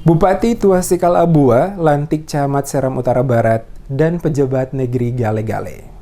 Bupati Tuasikal Abua, lantik Camat Seram Utara Barat, dan pejabat negeri Gale-Gale.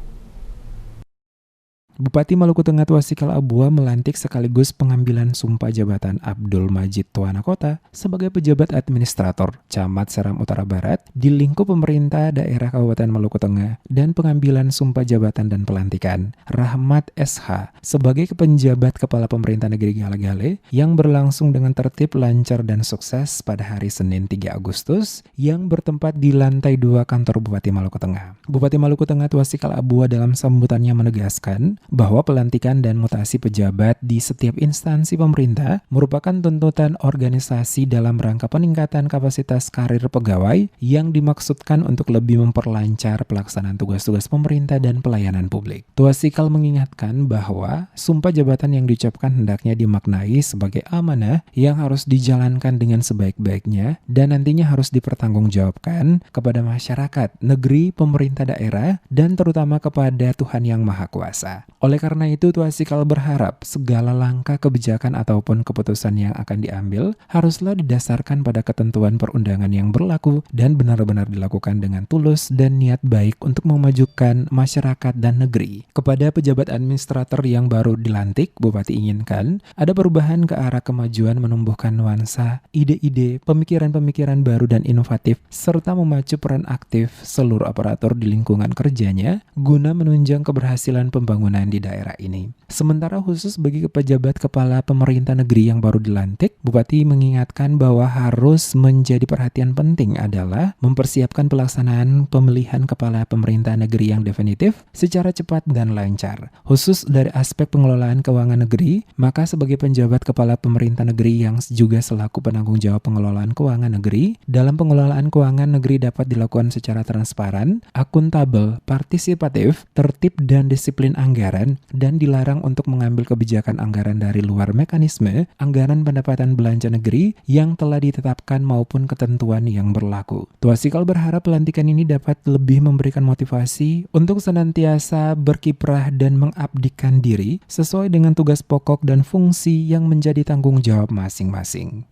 Bupati Maluku Tengah Tuasikal Abua melantik sekaligus pengambilan sumpah jabatan Abdul Majid Tuana Kota sebagai pejabat administrator Camat Seram Utara Barat di lingkup pemerintah daerah Kabupaten Maluku Tengah dan pengambilan sumpah jabatan dan pelantikan Rahmat SH sebagai penjabat kepala pemerintah negeri Gale-Gale yang berlangsung dengan tertib, lancar, dan sukses pada hari Senin 3 Agustus yang bertempat di lantai 2 kantor Bupati Maluku Tengah. Bupati Maluku Tengah Tuasikal Abua dalam sambutannya menegaskan bahwa pelantikan dan mutasi pejabat di setiap instansi pemerintah merupakan tuntutan organisasi dalam rangka peningkatan kapasitas karir pegawai yang dimaksudkan untuk lebih memperlancar pelaksanaan tugas-tugas pemerintah dan pelayanan publik. Tuasikal mengingatkan bahwa sumpah jabatan yang diucapkan hendaknya dimaknai sebagai amanah yang harus dijalankan dengan sebaik-baiknya dan nantinya harus dipertanggungjawabkan kepada masyarakat, negeri, pemerintah daerah, dan terutama kepada Tuhan Yang Maha Kuasa. Oleh karena itu, Tuasikal berharap segala langkah kebijakan ataupun keputusan yang akan diambil haruslah didasarkan pada ketentuan perundangan yang berlaku dan benar-benar dilakukan dengan tulus dan niat baik untuk memajukan masyarakat dan negeri. Kepada pejabat administrator yang baru dilantik, Bupati inginkan ada perubahan ke arah kemajuan, menumbuhkan nuansa, ide-ide, pemikiran-pemikiran baru dan inovatif, serta memacu peran aktif seluruh aparatur di lingkungan kerjanya guna menunjang keberhasilan pembangunan di daerah ini. Sementara khusus bagi pejabat kepala pemerintah negeri yang baru dilantik, Bupati mengingatkan bahwa harus menjadi perhatian penting adalah mempersiapkan pelaksanaan pemilihan kepala pemerintah negeri yang definitif secara cepat dan lancar. Khusus dari aspek pengelolaan keuangan negeri, maka sebagai penjabat kepala pemerintah negeri yang juga selaku penanggung jawab pengelolaan keuangan negeri, dalam pengelolaan keuangan negeri dapat dilakukan secara transparan, akuntabel, partisipatif, tertib dan disiplin anggaran, dan dilarang untuk mengambil kebijakan anggaran dari luar mekanisme anggaran pendapatan belanja negeri yang telah ditetapkan maupun ketentuan yang berlaku. Tuasikal berharap pelantikan ini dapat lebih memberikan motivasi untuk senantiasa berkiprah dan mengabdikan diri sesuai dengan tugas pokok dan fungsi yang menjadi tanggung jawab masing-masing.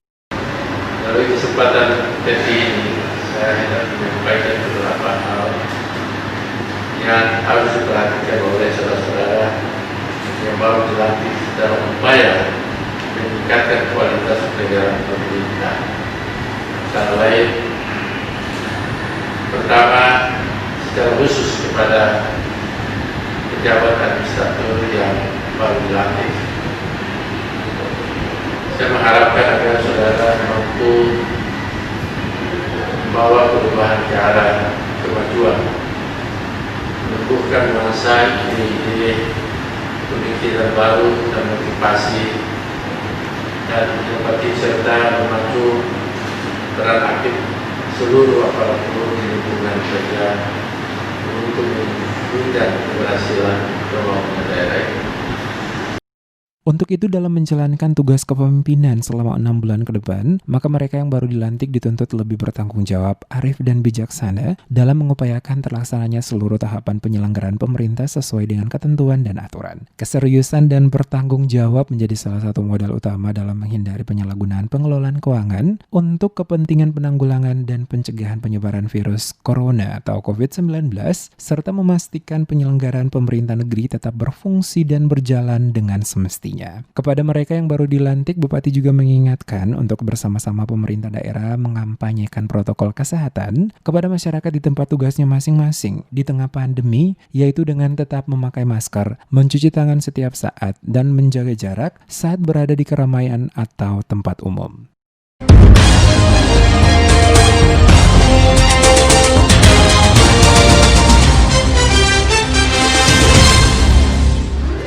Dari kesempatan sesi ini, saya hendak menyampaikan beberapa hal yang harus diperhatikan oleh saudara-saudara yang baru dilantik dalam upaya meningkatkan kualitas penyelenggaraan pemerintah. Antara lain, pertama, secara khusus kepada pejabat administrator yang baru dilantik, saya mengharapkan agar saudara mampu membawa perubahan ke arah kemajuan, menumbuhkan nuansa ide-ide pemikiran baru dan motivasi, dan inovatif serta memacu peran aktif seluruh aparatur di lingkungan kerja untuk menunjang keberhasilan pembangunan daerah ini. Untuk itu, dalam menjalankan tugas kepemimpinan selama 6 bulan ke depan, maka mereka yang baru dilantik dituntut lebih bertanggung jawab, arif dan bijaksana dalam mengupayakan terlaksananya seluruh tahapan penyelenggaraan pemerintah sesuai dengan ketentuan dan aturan. Keseriusan dan bertanggung jawab menjadi salah satu modal utama dalam menghindari penyalahgunaan pengelolaan keuangan untuk kepentingan penanggulangan dan pencegahan penyebaran virus corona atau COVID-19, serta memastikan penyelenggaraan pemerintah negeri tetap berfungsi dan berjalan dengan semestinya. Kepada mereka yang baru dilantik, Bupati juga mengingatkan untuk bersama-sama pemerintah daerah mengampanyekan protokol kesehatan kepada masyarakat di tempat tugasnya masing-masing di tengah pandemi, yaitu dengan tetap memakai masker, mencuci tangan setiap saat, dan menjaga jarak saat berada di keramaian atau tempat umum.